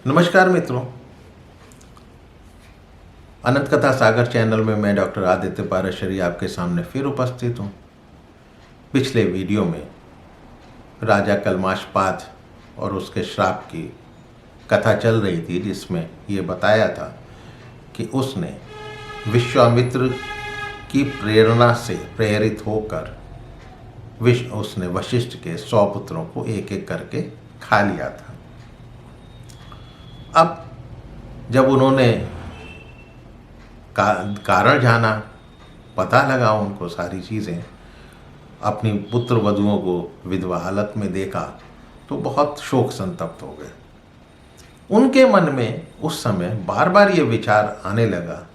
नमस्कार मित्रों, अनंत कथा सागर चैनल में मैं डॉक्टर आदित्य पाराशरी आपके सामने फिर उपस्थित हूँ। पिछले वीडियो में राजा कलमाशपाद और उसके श्राप की कथा चल रही थी, जिसमें ये बताया था कि उसने विश्वामित्र की प्रेरणा से प्रेरित होकर उसने वशिष्ठ के 100 पुत्रों को एक एक करके खा लिया था। अब जब उन्होंने कारण जाना, पता लगा उनको सारी चीज़ें, अपनी पुत्र वधुओं को विधवा हालत में देखा तो बहुत शोक संतप्त हो गए। उनके मन में उस समय बार बार ये विचार आने लगा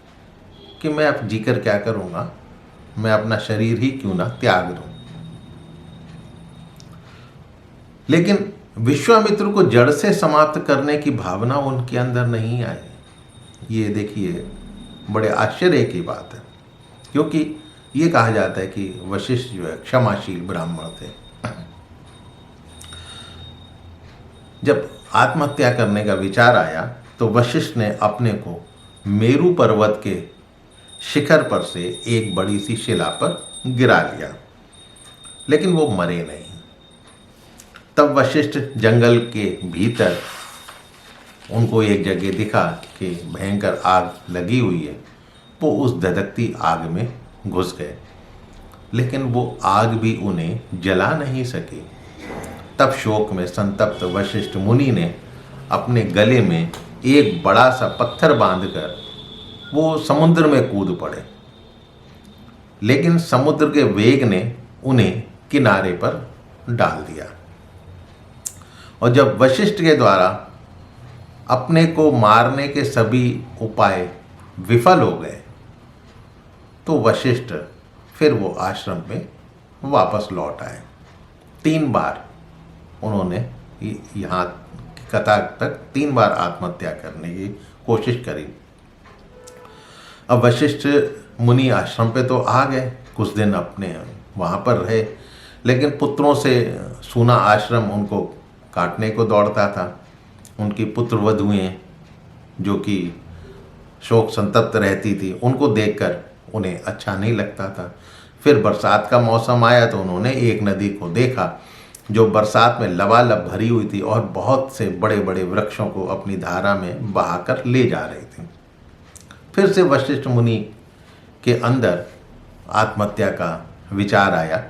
कि मैं अब जीकर क्या करूँगा, मैं अपना शरीर ही क्यों ना त्याग दूँ। लेकिन विश्वामित्र को जड़ से समाप्त करने की भावना उनके अंदर नहीं आई। ये देखिए, बड़े आश्चर्य की बात है, क्योंकि ये कहा जाता है कि वशिष्ठ जो है क्षमाशील ब्राह्मण थे। जब आत्महत्या करने का विचार आया तो वशिष्ठ ने अपने को मेरू पर्वत के शिखर पर से एक बड़ी सी शिला पर गिरा लिया, लेकिन वो मरे नहीं। तब वशिष्ठ जंगल के भीतर उनको एक जगह दिखा कि भयंकर आग लगी हुई है। वो उस धधकती आग में घुस गए, लेकिन वो आग भी उन्हें जला नहीं सकी। तब शोक में संतप्त वशिष्ठ मुनि ने अपने गले में एक बड़ा सा पत्थर बांधकर वो समुद्र में कूद पड़े, लेकिन समुद्र के वेग ने उन्हें किनारे पर डाल दिया। और जब वशिष्ठ के द्वारा अपने को मारने के सभी उपाय विफल हो गए तो वशिष्ठ फिर वो आश्रम में वापस लौट आए। 3 बार उन्होंने यहाँ कथा तक 3 बार आत्महत्या करने की कोशिश करी। अब वशिष्ठ मुनि आश्रम पे तो आ गए, कुछ दिन अपने वहाँ पर रहे, लेकिन पुत्रों से सूना आश्रम उनको काटने को दौड़ता था। उनकी पुत्र वधुएं जो कि शोक संतप्त रहती थी, उनको देखकर उन्हें अच्छा नहीं लगता था। फिर बरसात का मौसम आया तो उन्होंने एक नदी को देखा जो बरसात में लबालब भरी हुई थी और बहुत से बड़े बड़े वृक्षों को अपनी धारा में बहाकर ले जा रही थी। फिर से वशिष्ठ मुनि के अंदर आत्महत्या का विचार आया।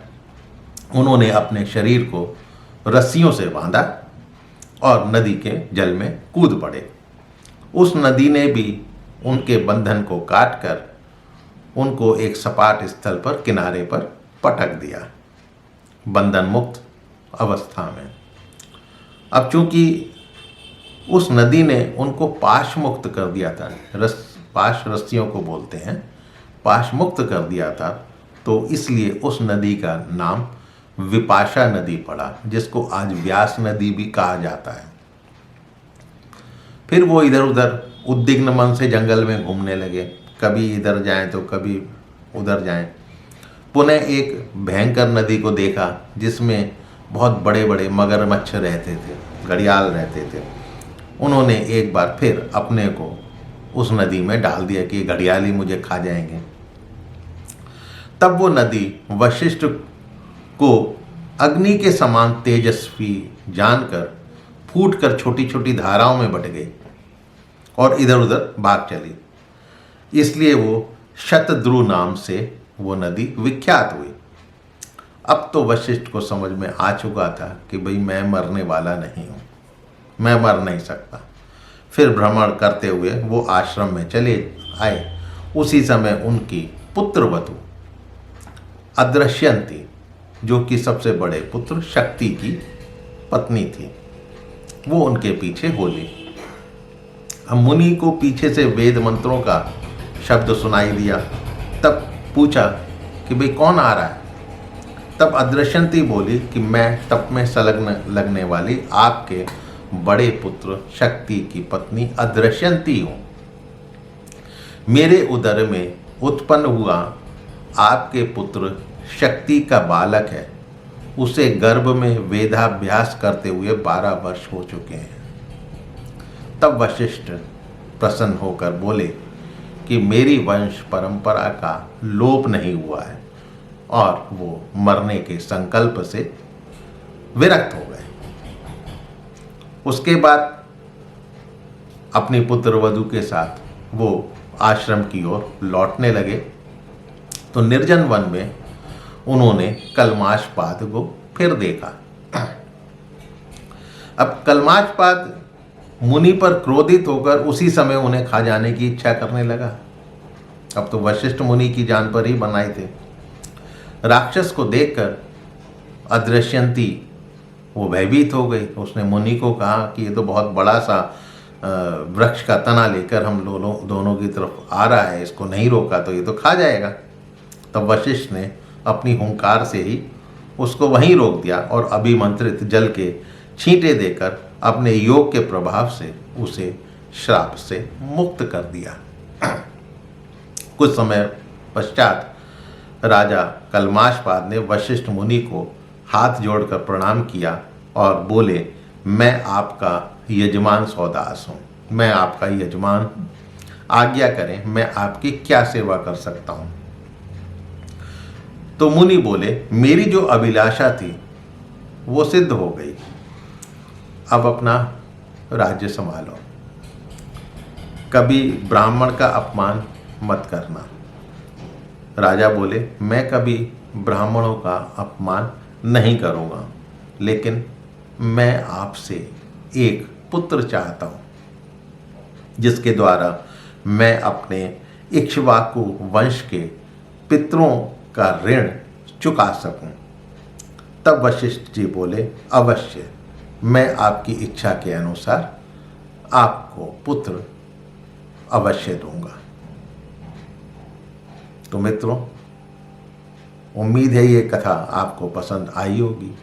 उन्होंने अपने शरीर को रस्सियों से बांधा और नदी के जल में कूद पड़े। उस नदी ने भी उनके बंधन को काटकर उनको एक सपाट स्थल पर किनारे पर पटक दिया, बंधन मुक्त अवस्था में। अब चूंकि उस नदी ने उनको पाश मुक्त कर दिया था, पाश रस्सियों को बोलते हैं, पाश मुक्त कर दिया था, तो इसलिए उस नदी का नाम विपाशा नदी पड़ा, जिसको आज व्यास नदी भी कहा जाता है। फिर वो इधर उधर उद्विग्न मन से जंगल में घूमने लगे, कभी इधर जाएं तो कभी उधर जाएं। पुनः एक भयंकर नदी को देखा जिसमें बहुत बड़े बड़े मगरमच्छ रहते थे, घड़ियाल रहते थे। उन्होंने एक बार फिर अपने को उस नदी में डाल दिया कि घड़ियाल ही मुझे खा जाएंगे। तब वो नदी वशिष्ठ को अग्नि के समान तेजस्वी जानकर फूटकर छोटी छोटी धाराओं में बट गई और इधर उधर भाग चली। इसलिए वो शतद्रु नाम से वो नदी विख्यात हुई। अब तो वशिष्ठ को समझ में आ चुका था कि भाई मैं मरने वाला नहीं हूँ, मैं मर नहीं सकता। फिर भ्रमण करते हुए वो आश्रम में चले आए। उसी समय उनकी पुत्रवधू अदृश्यंती, जो कि सबसे बड़े पुत्र शक्ति की पत्नी थी, वो उनके पीछे बोली। अब मुनि को पीछे से वेद मंत्रों का शब्द सुनाई दिया। तब पूछा कि भाई कौन आ रहा है। तब अदृश्यंती बोली कि मैं तप में संलग्न लगने वाली आपके बड़े पुत्र शक्ति की पत्नी अदृश्यंती हूँ। मेरे उदर में उत्पन्न हुआ आपके पुत्र शक्ति का बालक है, उसे गर्भ में वेदाभ्यास करते हुए 12 वर्ष हो चुके हैं। तब वशिष्ठ प्रसन्न होकर बोले कि मेरी वंश परंपरा का लोप नहीं हुआ है, और वो मरने के संकल्प से विरक्त हो गए। उसके बाद अपनी पुत्र वधू के साथ वो आश्रम की ओर लौटने लगे तो निर्जन वन में उन्होंने कलमाशपाद को फिर देखा। अब कलमाशपाद मुनि पर क्रोधित होकर उसी समय उन्हें खा जाने की इच्छा करने लगा। अब तो वशिष्ठ मुनि की जान पर ही बनाए थे। राक्षस को देखकर अदृश्यंती वो भयभीत हो गई। उसने मुनि को कहा कि ये तो बहुत बड़ा सा वृक्ष का तना लेकर हम दोनों की तरफ आ रहा है, इसको नहीं रोका तो ये तो खा जाएगा। तब वशिष्ठ ने अपनी हुंकार से ही उसको वहीं रोक दिया और अभिमंत्रित जल के छींटे देकर अपने योग के प्रभाव से उसे श्राप से मुक्त कर दिया। कुछ समय पश्चात राजा कलमाशपाद ने वशिष्ठ मुनि को हाथ जोड़कर प्रणाम किया और बोले, मैं आपका यजमान सौदास हूँ, मैं आपका यजमान, आज्ञा करें मैं आपकी क्या सेवा कर सकता हूँ। तो मुनि बोले, मेरी जो अभिलाषा थी वो सिद्ध हो गई, अब अपना राज्य संभालो, कभी ब्राह्मण का अपमान मत करना। राजा बोले, मैं कभी ब्राह्मणों का अपमान नहीं करूँगा, लेकिन मैं आपसे एक पुत्र चाहता हूँ जिसके द्वारा मैं अपने इक्ष्वाकु वंश के पितरों का ऋण चुका सकूं। तब वशिष्ठ जी बोले, अवश्य, मैं आपकी इच्छा के अनुसार आपको पुत्र अवश्य दूंगा। तो मित्रों, उम्मीद है ये कथा आपको पसंद आई होगी।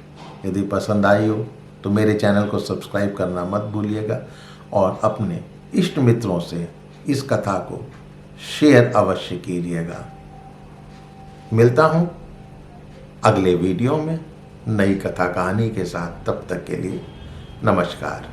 यदि पसंद आई हो तो मेरे चैनल को सब्सक्राइब करना मत भूलिएगा और अपने इष्ट मित्रों से इस कथा को शेयर अवश्य कीजिएगा। मिलता हूँ अगले वीडियो में नई कथा कहानी के साथ। तब तक के लिए नमस्कार।